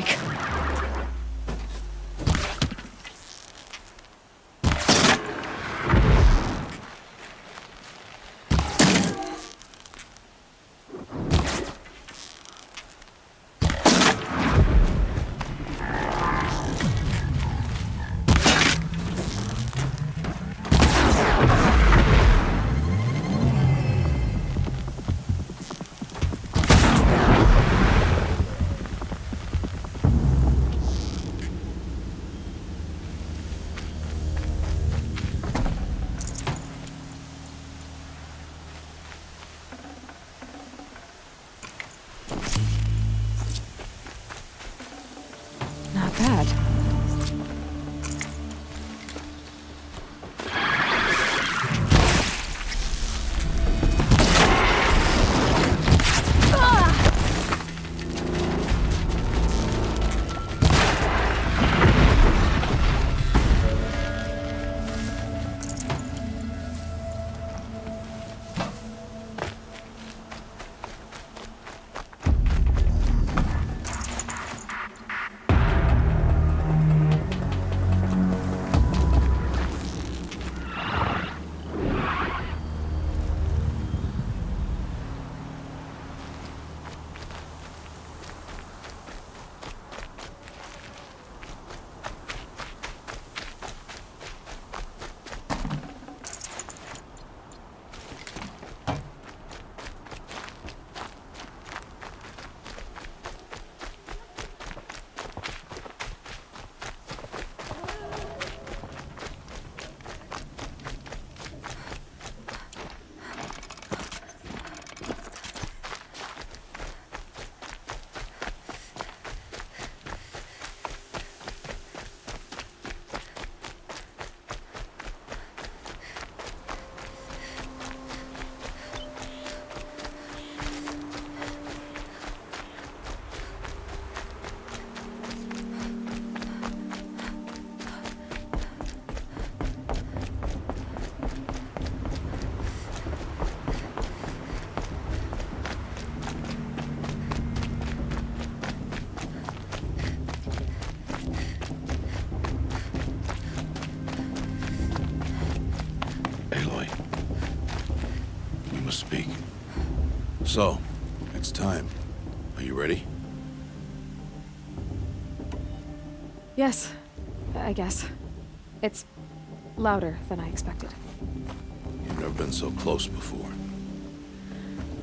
strike. Not bad. Speak. So, it's time. Are you ready? Yes, I guess. It's louder than I expected. You've never been so close before.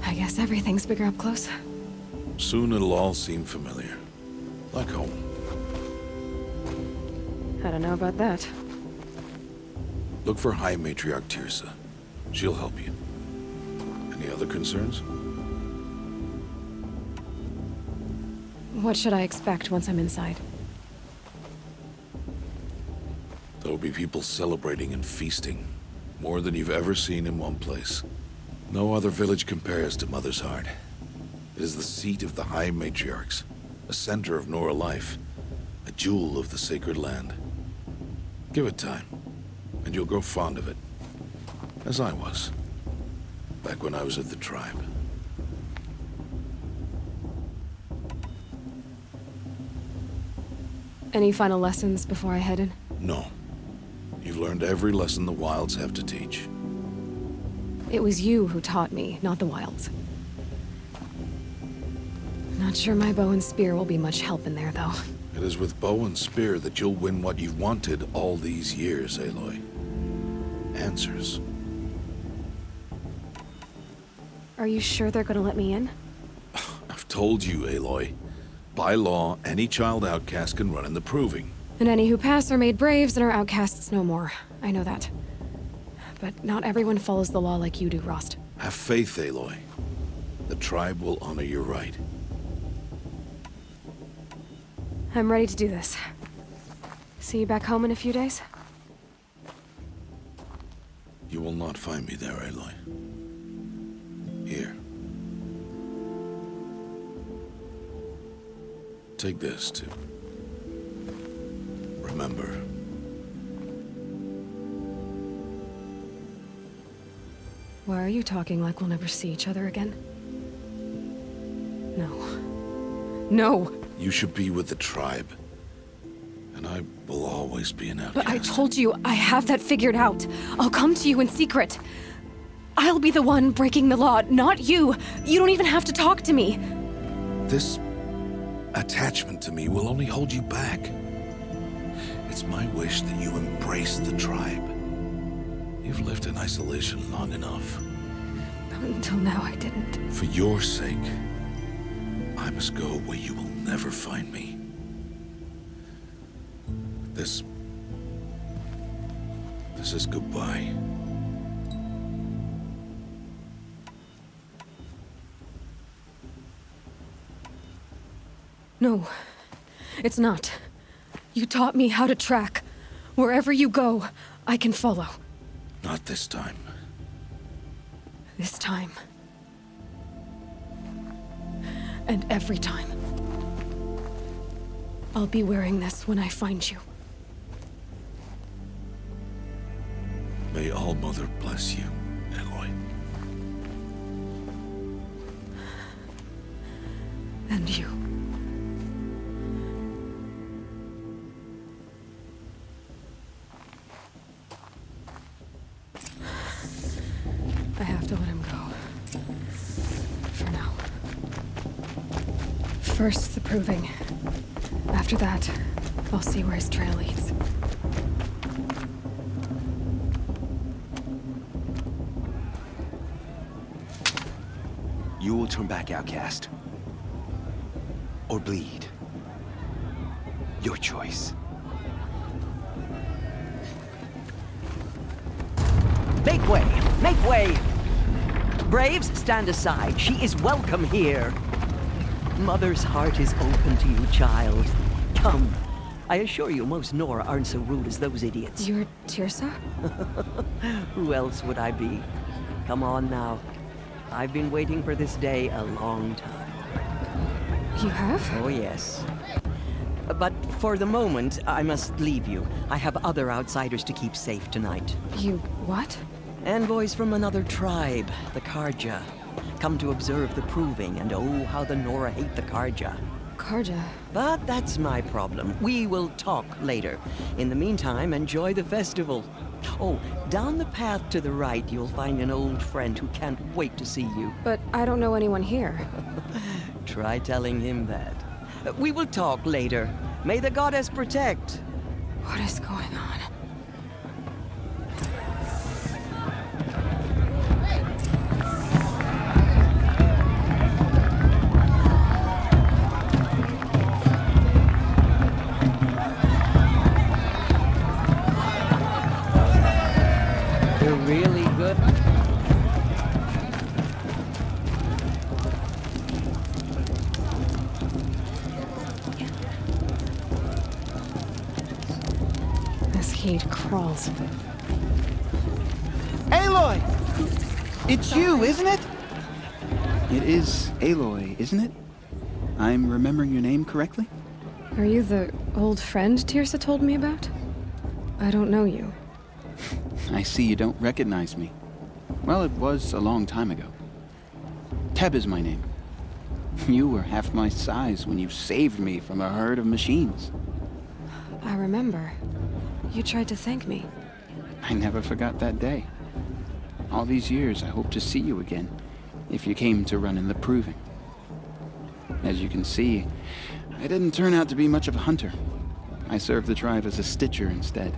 I guess everything's bigger up close. Soon it'll all seem familiar. Like home. I don't know about that. Look for High Matriarch Tirsa. She'll help you. Any other concerns? What should I expect once I'm inside? There will be people celebrating and feasting. More than you've ever seen in one place. No other village compares to Mother's Heart. It is the seat of the High Matriarchs, a center of Nora life, a jewel of the sacred land. Give it time, and you'll grow fond of it. As I was. Back when I was at the tribe. Any final lessons before I head in? No. You've learned every lesson the Wilds have to teach. It was you who taught me, not the Wilds. Not sure my bow and spear will be much help in there, though. It is with bow and spear that you'll win what you've wanted all these years, Aloy. Answers. Are you sure they're gonna let me in? I've told you, Aloy. By law, any child outcast can run in the proving. And any who pass are made braves and are outcasts no more. I know that. But not everyone follows the law like you do, Rost. Have faith, Aloy. The tribe will honor your right. I'm ready to do this. See you back home in a few days? You will not find me there, Aloy. Here. Take this, too. Remember. Why are you talking like we'll never see each other again? No. No! You should be with the tribe. And I will always be an outcast. But I told you, I have that figured out. I'll come to you in secret. I'll be the one breaking the law, not you. You don't even have to talk to me. This attachment to me will only hold you back. It's my wish that you embrace the tribe. You've lived in isolation long enough. Until now, I didn't. For your sake, I must go where you will never find me. This is goodbye. No, it's not. You taught me how to track. Wherever you go, I can follow. Not this time. This time. And every time. I'll be wearing this when I find you. May All-Mother bless you, Aloy. And you. I have to let him go. For now. First, the proving. After that, I'll see where his trail leads. You will turn back, outcast. Or bleed. Your choice. Make way! Make way! Braves, stand aside. She is welcome here. Mother's heart is open to you, child. Come. I assure you, most Nora aren't so rude as those idiots. You're Tirsa? Who else would I be? Come on now. I've been waiting for this day a long time. You have? Oh, yes. But for the moment, I must leave you. I have other outsiders to keep safe tonight. You what? Envoys from another tribe, the Carja. Come to observe the proving, and oh, how the Nora hate the Carja. Carja. But that's my problem. We will talk later. In the meantime, enjoy the festival. Oh, down the path to the right, you'll find an old friend who can't wait to see you. But I don't know anyone here. Try telling him that. We will talk later. May the goddess protect. What is going on? You're really good. This heat crawls. Aloy! It's you, isn't it? It is Aloy, isn't it? I'm remembering your name correctly? Are you the old friend Tirsa told me about? I don't know you. I see you don't recognize me. Well, it was a long time ago. Teb is my name. You were half my size when you saved me from a herd of machines. I remember. You tried to thank me. I never forgot that day. All these years, I hope to see you again, if you came to run in the proving. As you can see, I didn't turn out to be much of a hunter. I served the tribe as a stitcher instead,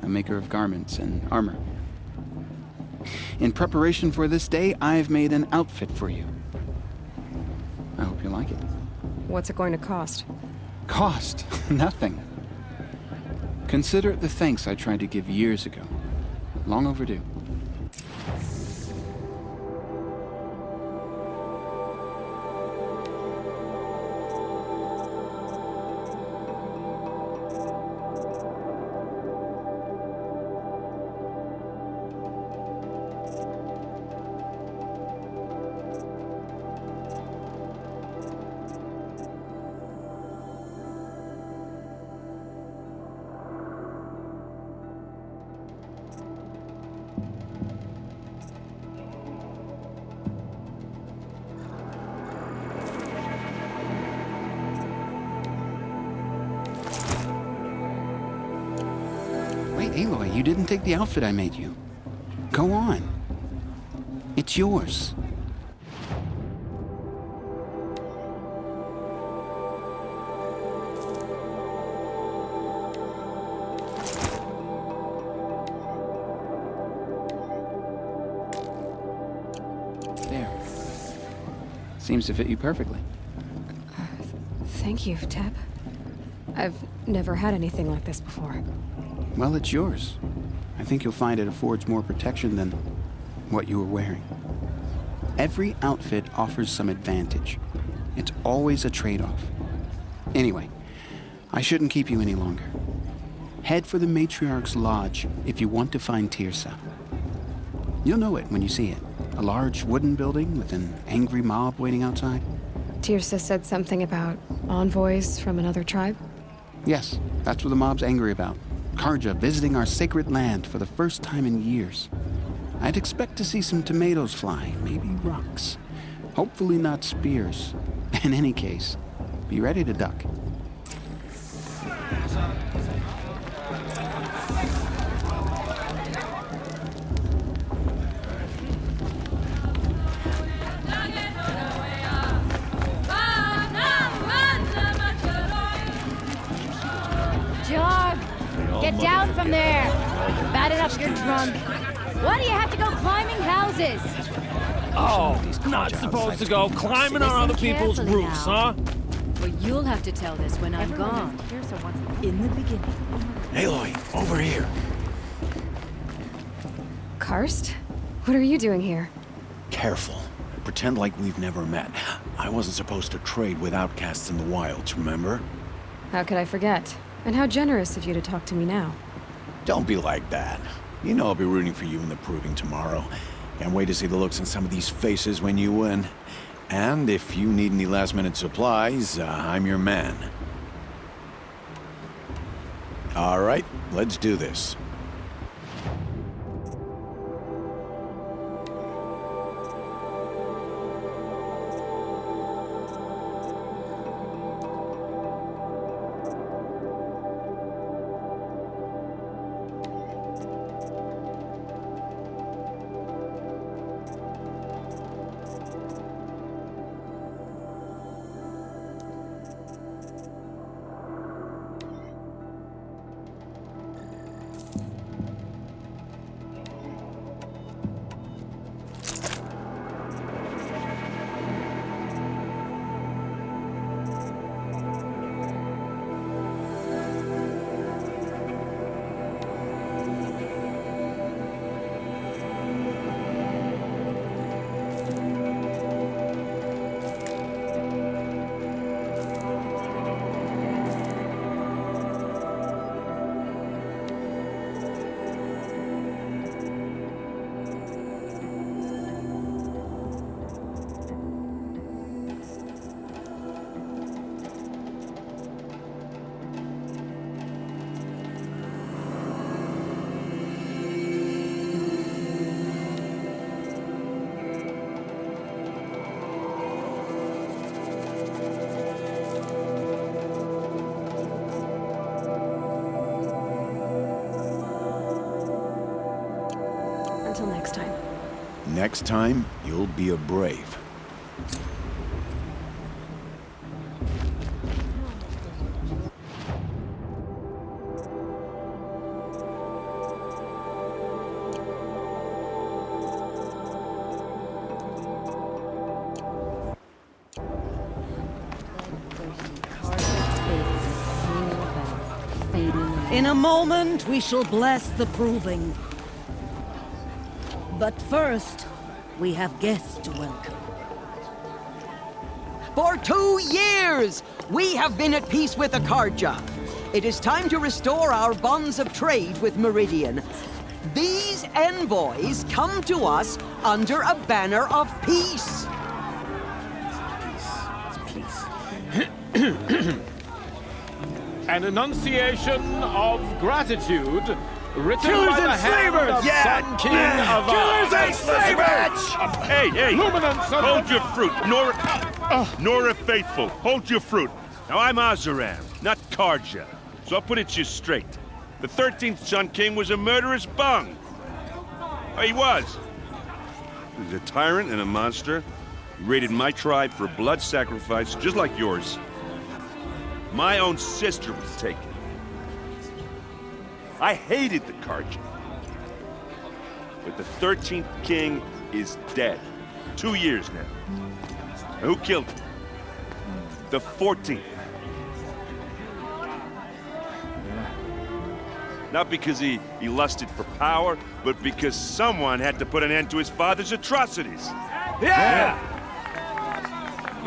a maker of garments and armor. In preparation for this day, I've made an outfit for you. I hope you like it. What's it going to cost? Cost? Nothing. Consider it the thanks I tried to give years ago. Long overdue. Aloy, you didn't take the outfit I made you. Go on. It's yours. There. Seems to fit you perfectly. Thank you, Teb. I've never had anything like this before. Well, it's yours. I think you'll find it affords more protection than what you were wearing. Every outfit offers some advantage. It's always a trade-off. Anyway, I shouldn't keep you any longer. Head for the Matriarch's Lodge if you want to find Tirsa. You'll know it when you see it. A large wooden building with an angry mob waiting outside. Tirsa said something about envoys from another tribe? Yes, that's what the mob's angry about. Carja visiting our sacred land for the first time in years. I'd expect to see some tomatoes fly, maybe rocks. Hopefully not spears. In any case, be ready to duck. Jog! Get down from there! Bat it up, you're drunk. Why do you have to go climbing houses? Oh, not supposed to go climbing on other people's carefully roofs, now. huh? Well, you'll have to tell this when I'm gone. In the beginning. Aloy, over here. Karst? What are you doing here? Careful. Pretend like we've never met. I wasn't supposed to trade with outcasts in the wilds, remember? How could I forget? And how generous of you to talk to me now. Don't be like that. You know I'll be rooting for you in the proving tomorrow. Can't wait to see the looks on some of these faces when you win. And if you need any last-minute supplies, I'm your man. All right, let's do this. Until next time. Next time, you'll be a brave. In a moment, we shall bless the proving. But first, we have guests to welcome. For 2 years, we have been at peace with the Carja. It is time to restore our bonds of trade with Meridian. These envoys come to us under a banner of peace. An enunciation of gratitude written Killers by the and hand slavers! of Sun King of Killers and slavers! Hey, hey! Luminance of Hold your fruit, Nora. Nora Faithful, hold your fruit. Now I'm Oseram, not Carja, so I'll put it to you straight. The 13th Sun King was a murderous bung. He was. He was a tyrant and a monster. He raided my tribe for blood sacrifice, just like yours. My own sister was taken. I hated the Carja. But the 13th King is dead. 2 years now. And who killed him? The 14th. Not because he lusted for power, but because someone had to put an end to his father's atrocities. Yeah!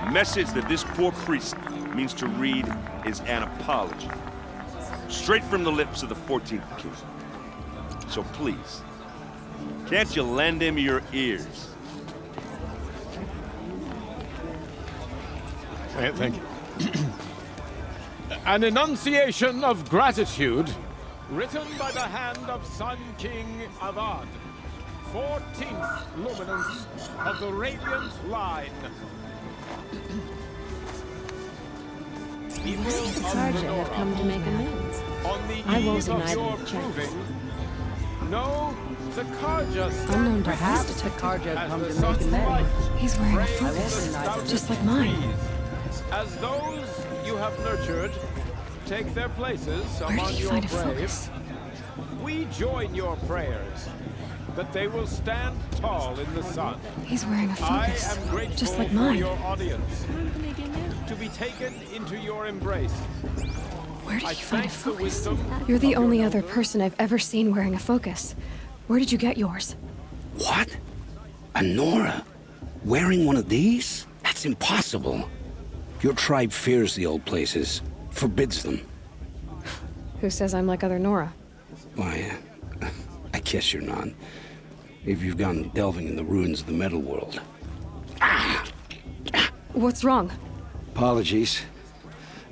The message that this poor priest means to read is an apology. Straight from the lips of the 14th King. So please, can't you lend him your ears? Thank you. An enunciation of gratitude written by the hand of Sun King Avad, 14th luminance of the Radiant Line. People The of Carja the have Nora, come to make amends. on the I eve wasn't of idle your chance. proving, no, the Carja Unknown darkness Perhaps the detected. Carja as come the to make sun's amends. light He's wearing a rays focus, the stoutest just like mine. trees. As those you have nurtured take their places Where among did you your find a braves, focus? we join your prayers that they will stand tall in the sun. He's wearing a I focus, am grateful just like for mine. your audience to be taken into your embrace. Where did I you find a thank the focus? wisdom You're the of your only other elders. person I've ever seen wearing a focus. Where did you get yours? What? A Nora? Wearing one of these? That's impossible. Your tribe fears the old places, forbids them. Who says I'm like other Nora? Why, I guess you're not. If you've gone delving in the ruins of the metal world. What's wrong? Apologies.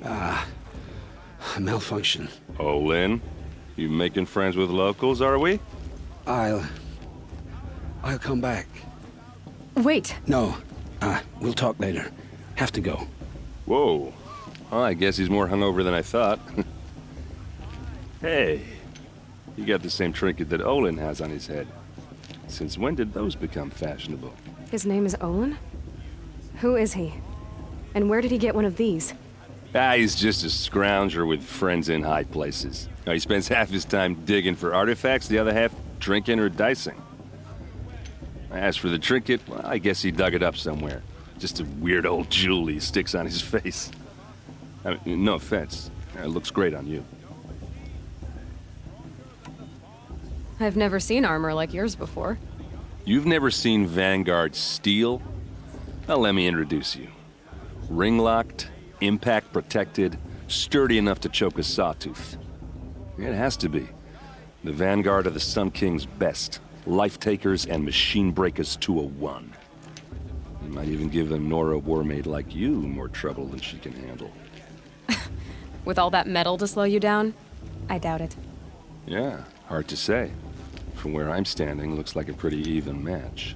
A malfunction. Oh, Lynn, you making friends with locals, are we? I'll come back. Wait, No, we'll talk later. Have to go. Whoa. Well, I guess he's more hungover than I thought. Hey, you got the same trinket that Olin has on his head. Since when did those become fashionable? his name is Olin? Who is he? And where did he get one of these? He's just a scrounger with friends in high places. He spends half his time digging for artifacts, the other half drinking or dicing. As for the trinket, well, I guess he dug it up somewhere. Just a weird old jewel he sticks on his face. I mean, no offense. It looks great on you. I've never seen armor like yours before. You've never seen Vanguard steel? Well, let me introduce you. Ring-locked, impact-protected, sturdy enough to choke a sawtooth. It has to be. The Vanguard of the Sun King's best. Life-takers and machine breakers to a one. You might even give a Nora warmaid like you more trouble than she can handle. With all that metal to slow you down? I doubt it. Yeah, hard to say. From where I'm standing, looks like a pretty even match.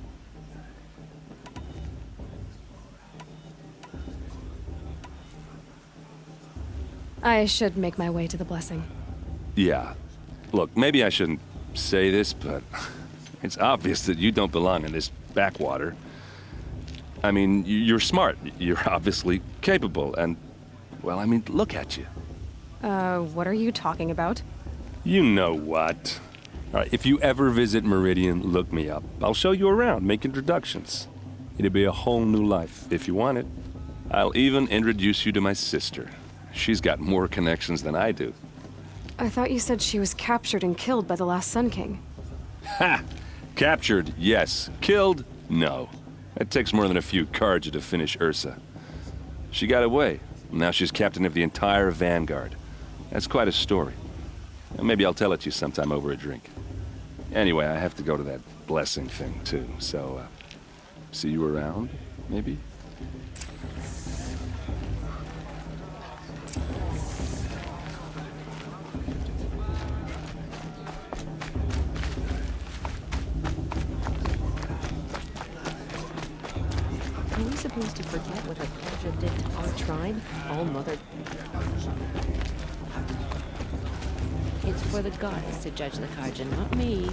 I should make my way to the blessing. Yeah. Look, maybe I shouldn't say this, but it's obvious that you don't belong in this backwater. I mean, you're smart. You're obviously capable, and, well, I mean, look at you. What are you talking about? You know what. All right, if you ever visit Meridian, look me up. I'll show you around, make introductions. It'll be a whole new life, if you want it. I'll even introduce you to my sister. She's got more connections than I do. I thought you said she was captured and killed by the last Sun King. Ha! Captured, yes. Killed, no. It takes more than a few Carja to finish Ursa. She got away. Now she's captain of the entire Vanguard. That's quite a story. Maybe I'll tell it to you sometime over a drink. Anyway, I have to go to that blessing thing, too. So, see you around, maybe? Are we supposed to forget what her Carja did to our tribe? All mother... It's for the gods to judge the Carja, not me.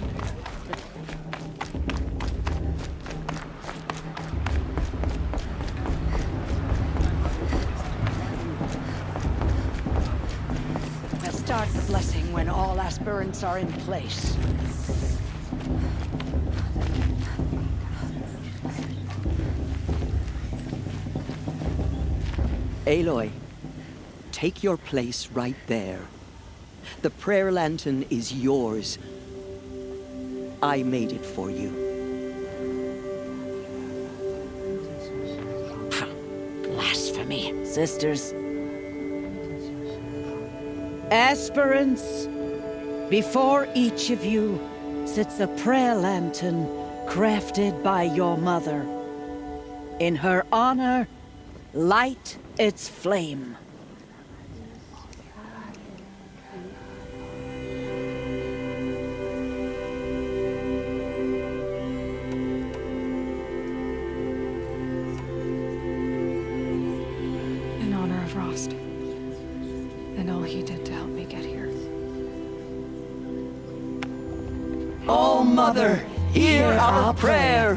Start the blessing when all aspirants are in place. Aloy, take your place right there. The prayer lantern is yours. I made it for you. Blasphemy. Sisters. Aspirants, before each of you sits a prayer lantern crafted by your mother. In her honor, light its flame. In honor of Rost. And all he did to help me get here. Oh, Mother, hear our prayer.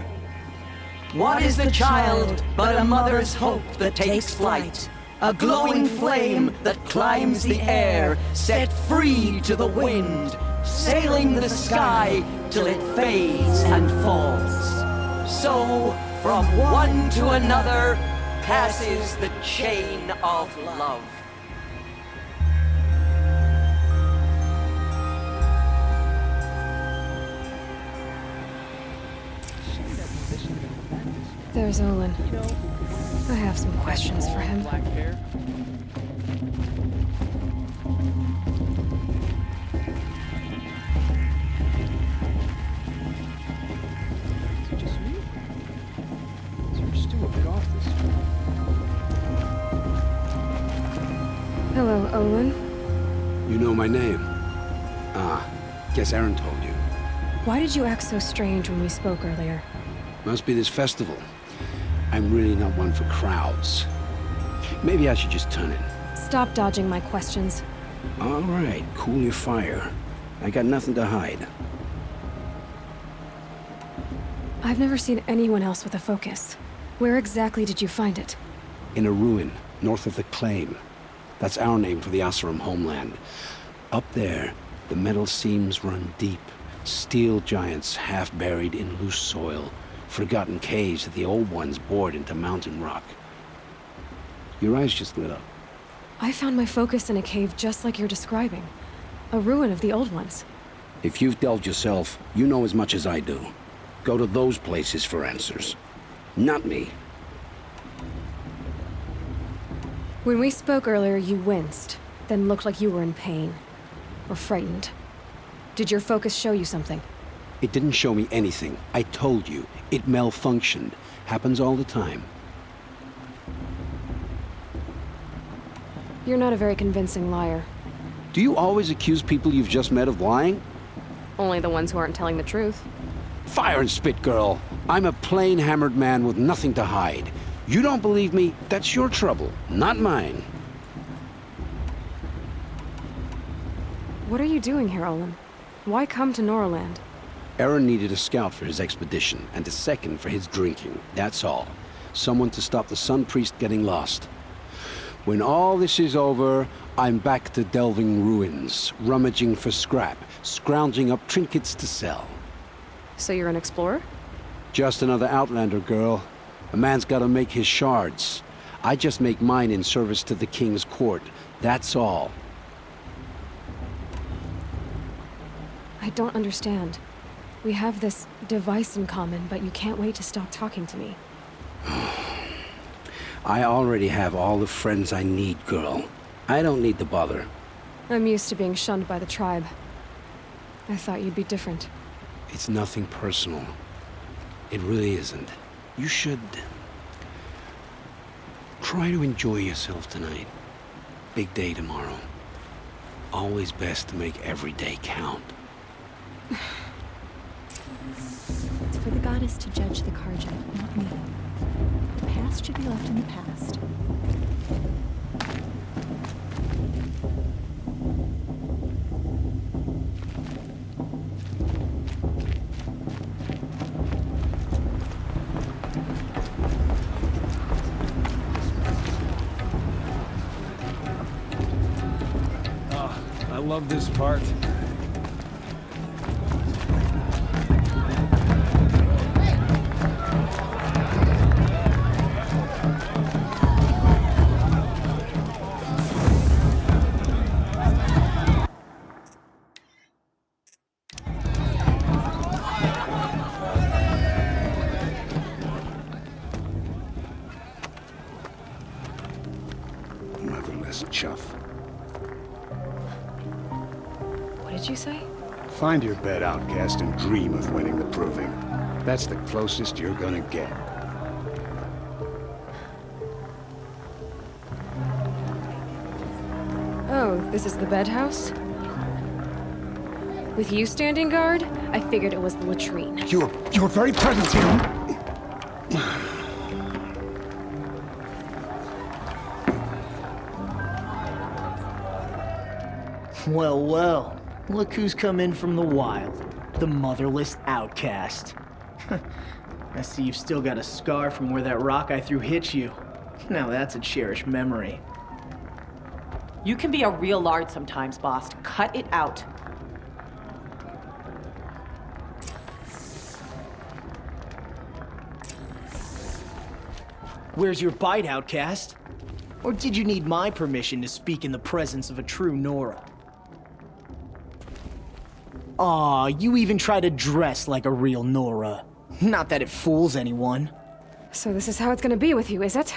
What is the child but a mother's hope that takes flight? A glowing flame that climbs the air, set free to the wind, sailing the sky till it fades and falls. So, from one to another, passes the chain of love. There's Olin. I have some questions for him. Black hair. Is it just me? So we're still a bit off this. Hello, Olin. You know my name? Ah, guess Aaron told you. Why did you act so strange when we spoke earlier? Must be this festival. I'm really not one for crowds. Maybe I should just turn in. Stop dodging my questions. All right, cool your fire. I got nothing to hide. I've never seen anyone else with a focus. Where exactly did you find it? In a ruin, north of the Claim. That's our name for the Oseram homeland. Up there, the metal seams run deep. Steel giants half buried in loose soil. Forgotten caves that the old ones bored into mountain rock. Your eyes just lit up. I found my focus in a cave just like you're describing. A ruin of the old ones. If you've delved yourself, you know as much as I do. Go to those places for answers. Not me. When we spoke earlier, you winced, then looked like you were in pain. Or frightened. Did your focus show you something? It didn't show me anything. I told you. It malfunctioned. Happens all the time. You're not a very convincing liar. Do you always accuse people you've just met of lying? Only the ones who aren't telling the truth. Fire and spit, girl. I'm a plain hammered man with nothing to hide. You don't believe me? That's your trouble, not mine. What are you doing here, Olin? Why come to Noraland? Aaron needed a scout for his expedition, and a second for his drinking. That's all. Someone to stop the Sun Priest getting lost. When all this is over, I'm back to delving ruins, rummaging for scrap, scrounging up trinkets to sell. So you're an explorer? Just another Outlander, girl. A man's gotta make his shards. I just make mine in service to the King's court. That's all. I don't understand. We have this device in common, but you can't wait to stop talking to me. I already have all the friends I need, girl. I don't need the bother. I'm used to being shunned by the tribe. I thought you'd be different. It's nothing personal. It really isn't. You should... try to enjoy yourself tonight. Big day tomorrow. Always best to make every day count. It's for the goddess to judge the Carja, not me. The past should be left in the past. love this part. Motherless chuff. What did you say? Find your bed, outcast, and dream of winning the proving. That's the closest you're gonna get. Oh, this is the bedhouse? With you standing guard, I figured it was the latrine. Your very presence here. Well, well. Look who's come in from the wild. The motherless outcast. I see you've still got a scar from where that rock I threw hit you. Now that's a cherished memory. You can be a real lard sometimes, boss. Cut it out. Where's your bite, outcast? Or did you need my permission to speak in the presence of a true Nora? Aw, you even try to dress like a real Nora. Not that it fools anyone. So this is how it's gonna be with you, is it?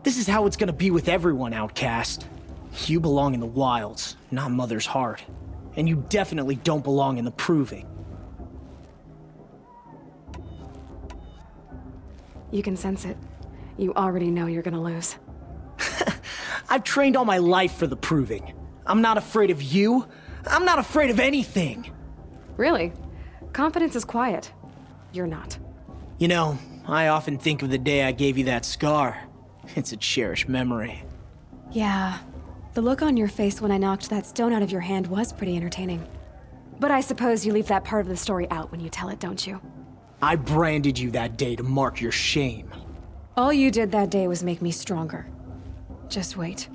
This is how it's gonna be with everyone, outcast. You belong in the wilds, not Mother's heart. And you definitely don't belong in the proving. You can sense it. You already know you're gonna lose. I've trained all my life for the proving. I'm not afraid of you. I'm not afraid of anything. Really? Confidence is quiet. You're not. You know, I often think of the day I gave you that scar. It's a cherished memory. Yeah. The look on your face when I knocked that stone out of your hand was pretty entertaining. But I suppose you leave that part of the story out when you tell it, don't you? I branded you that day to mark your shame. All you did that day was make me stronger. Just wait.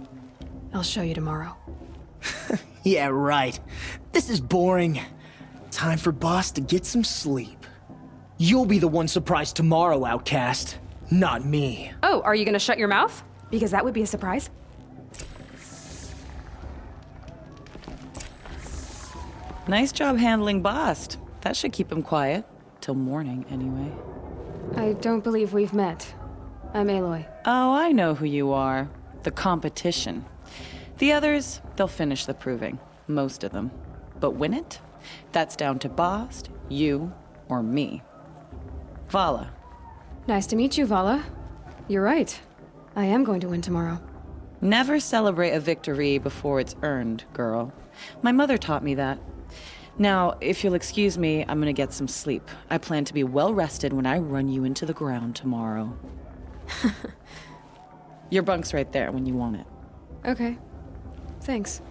I'll show you tomorrow. Yeah, right. This is boring. Time for boss to get some sleep. You'll be the one surprised tomorrow, outcast. Not me. Oh, are you gonna shut your mouth? Because that would be a surprise. Nice job handling Bast. That should keep him quiet. Till morning, anyway. I don't believe we've met. I'm Aloy. Oh, I know who you are. The competition. The others, they'll finish the proving. Most of them. But win it? That's down to Bast, you, or me. Vala. Nice to meet you, Vala. You're right. I am going to win tomorrow. Never celebrate a victory before it's earned, girl. My mother taught me that. Now, if you'll excuse me, I'm gonna get some sleep. I plan to be well rested when I run you into the ground tomorrow. Your bunk's right there when you want it. Okay. Thanks.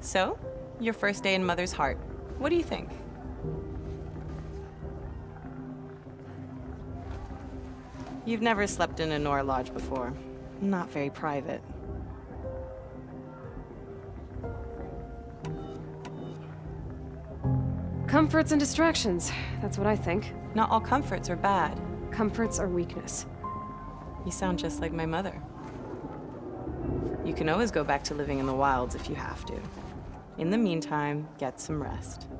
So, your first day in Mother's heart. What do you think? You've never slept in a Nora lodge before. Not very private. Comforts and distractions. That's what I think. Not all comforts are bad. Comforts are weakness. You sound just like my mother. You can always go back to living in the wilds if you have to. In the meantime, get some rest.